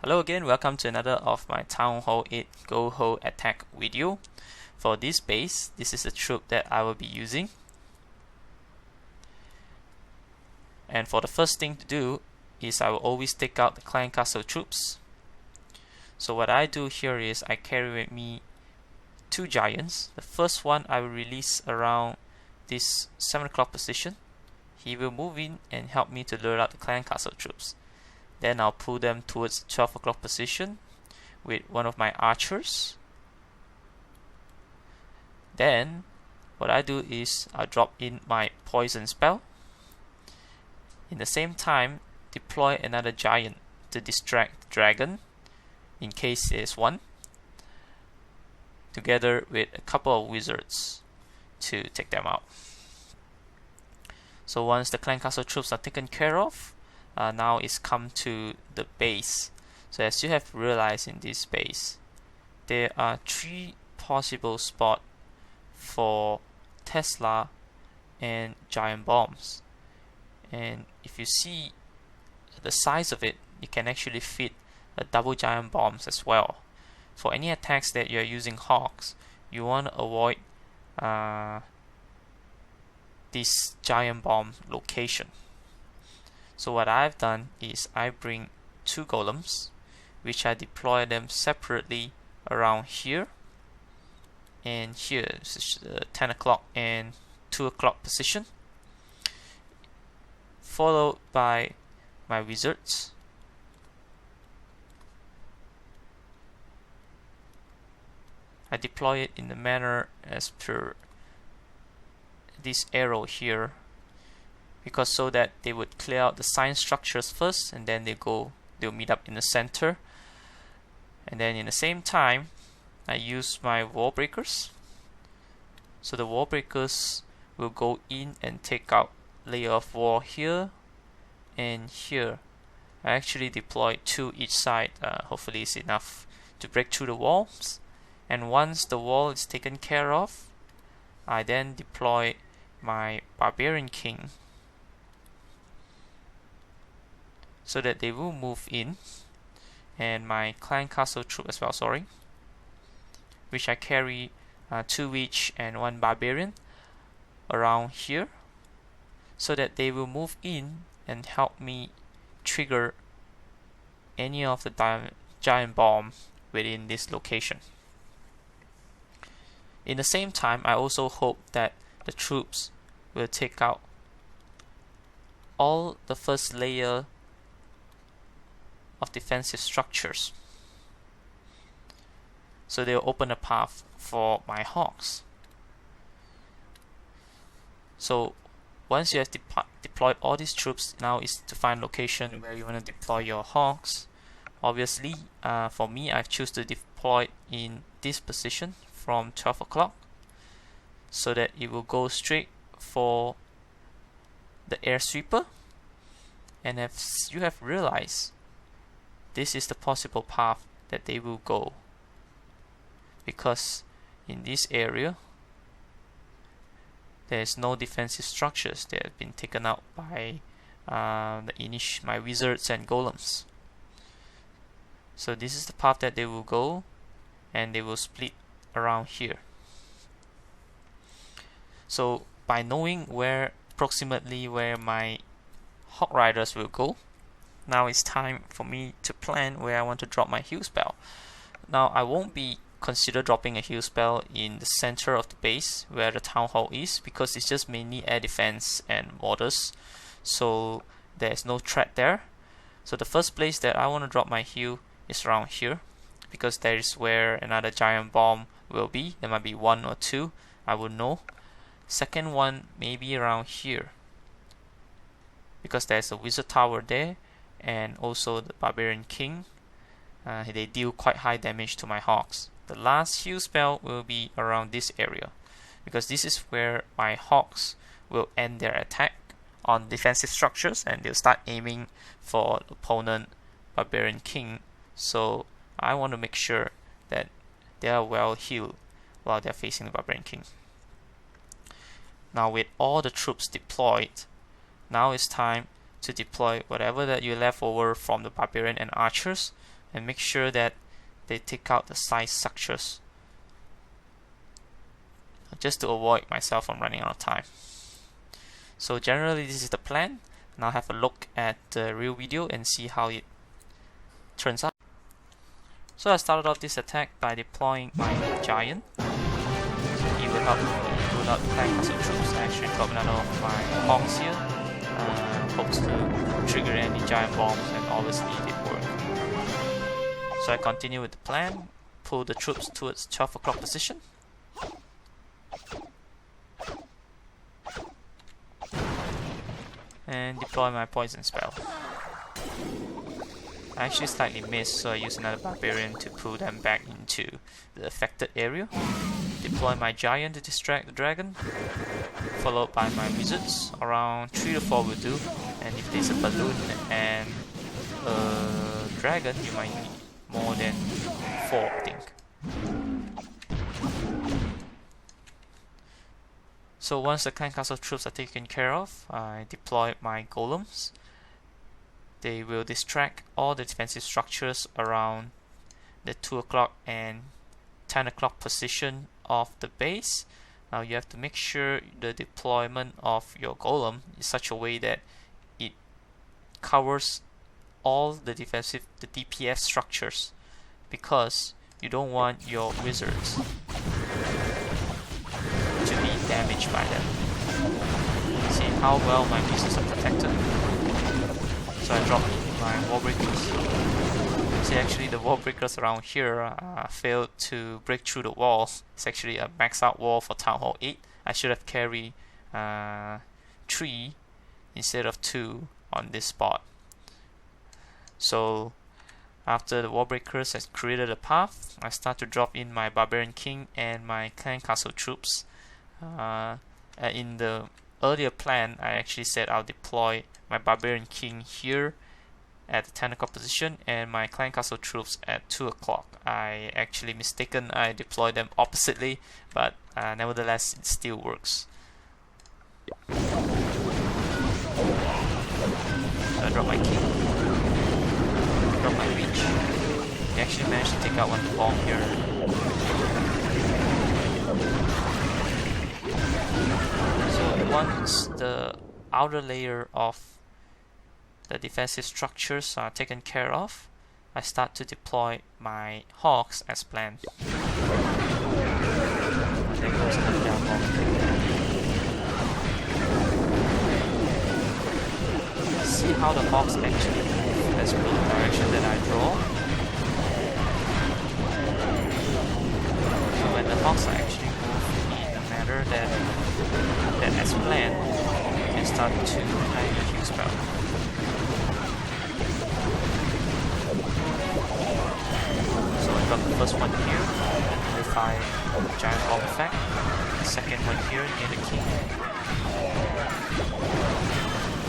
Hello again, welcome to another of my Town Hall 8 GoHo attack video. For this base, this is the troop that I will be using. And for the first thing to do is I will always take out the clan castle troops. So what I do here is I carry with me two giants. The first one I will release around this 7 o'clock position. He will move in and help me to lure out the clan castle troops. Then I'll pull them towards 12 o'clock position with one of my archers. Then what I do is I drop in my poison spell. In the same time, deploy another giant to distract the dragon in case there's one, together with a couple of wizards to take them out. So once the clan castle troops are taken care of, now it's come to the base. So as you have realized in this base, there are 3 possible spots for Tesla and giant bombs. And if you see the size of it, you can actually fit a double giant bombs as well. For any attacks that you're using hawks, you want to avoid this giant bomb location. So what I've done is I bring 2 golems, which I deploy them separately around here and here. This is 10 o'clock and 2 o'clock position, followed by my wizards. I deploy it in the manner as per this arrow here, because so that they would clear out the sign structures first, and then they'll meet up in the center. And then in the same time, I use my wall breakers. So the wall breakers will go in and take out layer of wall here and here. I actually deployed 2 each side. Hopefully it's enough to break through the walls. And once the wall is taken care of, I then deploy my barbarian king, so that they will move in, and my clan castle troop as well, which I carry 2 witch and 1 barbarian around here, so that they will move in and help me trigger any of the giant bomb within this location. In the same time, I also hope that the troops will take out all the first layer of defensive structures, so they'll open a path for my hawks. So once you have deployed all these troops, now is to find location where you want to deploy your hawks. Obviously, for me, I've chosen to deploy in this position from 12 o'clock, so that it will go straight for the air sweeper. And as you have realized, this is the possible path that they will go, because in this area there is no defensive structures that have been taken out by my wizards and golems. So this is the path that they will go, and they will split around here. So by knowing approximately where my hawk riders will go, now it's time for me to plan where I want to drop my heal spell. Now I won't be consider dropping a heal spell in the center of the base where the town hall is, because it's just mainly air defense and mortars, so there's no threat there. So the first place that I want to drop my heal is around here, because that is where another giant bomb will be. There might be 1 or 2, I will know. Second one maybe around here, because there's a wizard tower there, and also the barbarian king. They deal quite high damage to my hawks. The last heal spell will be around this area, because this is where my hawks will end their attack on defensive structures, and they'll start aiming for opponent barbarian king. So I want to make sure that they are well healed while they're facing the barbarian king. Now with all the troops deployed, now it's time to deploy whatever that you left over from the barbarian and archers and make sure that they take out the side structures, just to avoid myself from running out of time. So generally this is the plan. Now have a look at the real video and see how it turns out. So I started off this attack by deploying my giant. He will help me pull out clan castle troops. I actually drop another of my hawks here. Hopes to trigger any giant bombs, and obviously it did work. So I continue with the plan, pull the troops towards 12 o'clock position. And deploy my poison spell. I actually slightly missed, so I use another barbarian to pull them back into the affected area. Deploy my giant to distract the dragon, followed by my wizards. Around 3 to 4 will do, and if there's a balloon and a dragon, you might need more than 4, I think. So once the clan castle troops are taken care of, I deploy my golems. They will distract all the defensive structures around the 2 o'clock and 10 o'clock position of the base. Now you have to make sure the deployment of your golem is such a way that it covers all the DPS structures, because you don't want your wizards to be damaged by them. See how well my wizards are protected. So I dropped my wall breakers. See, actually the wall breakers around here failed to break through the walls. It's actually a max out wall for Town Hall 8. I should have carried 3 instead of 2 on this spot. So after the wall breakers has created a path, I start to drop in my Barbarian King and my clan castle troops. In the earlier plan, I actually said I'll deploy my Barbarian King here at the 10 o'clock position and my clan castle troops at 2 o'clock. I actually mistaken, I deployed them oppositely, but nevertheless it still works. So I drop my king, drop my reach. He actually managed to take out one bomb here. So once the outer layer of the defensive structures are taken care of, I start to deploy my hawks as planned. And there goes another down bomb. See how the hawks actually move as per the direction that I draw. So when the hawks are actually moved in a manner that as planned, you can start to hide the Q spell. So I got the first one here, amplify giant bomb effect. The second one here near the king.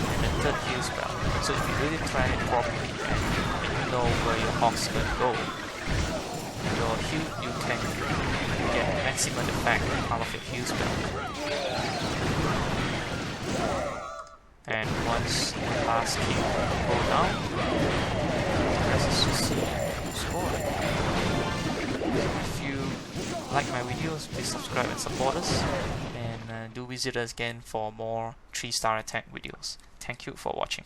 And the third heal spell. So if you really plan it properly and you know where your hawk's going to go, you can get maximum effect out of your heal spell. And once the last king go down, the rest is just score. If you like my videos, please subscribe and support us, and do visit us again for more 3-star attack videos. Thank you for watching.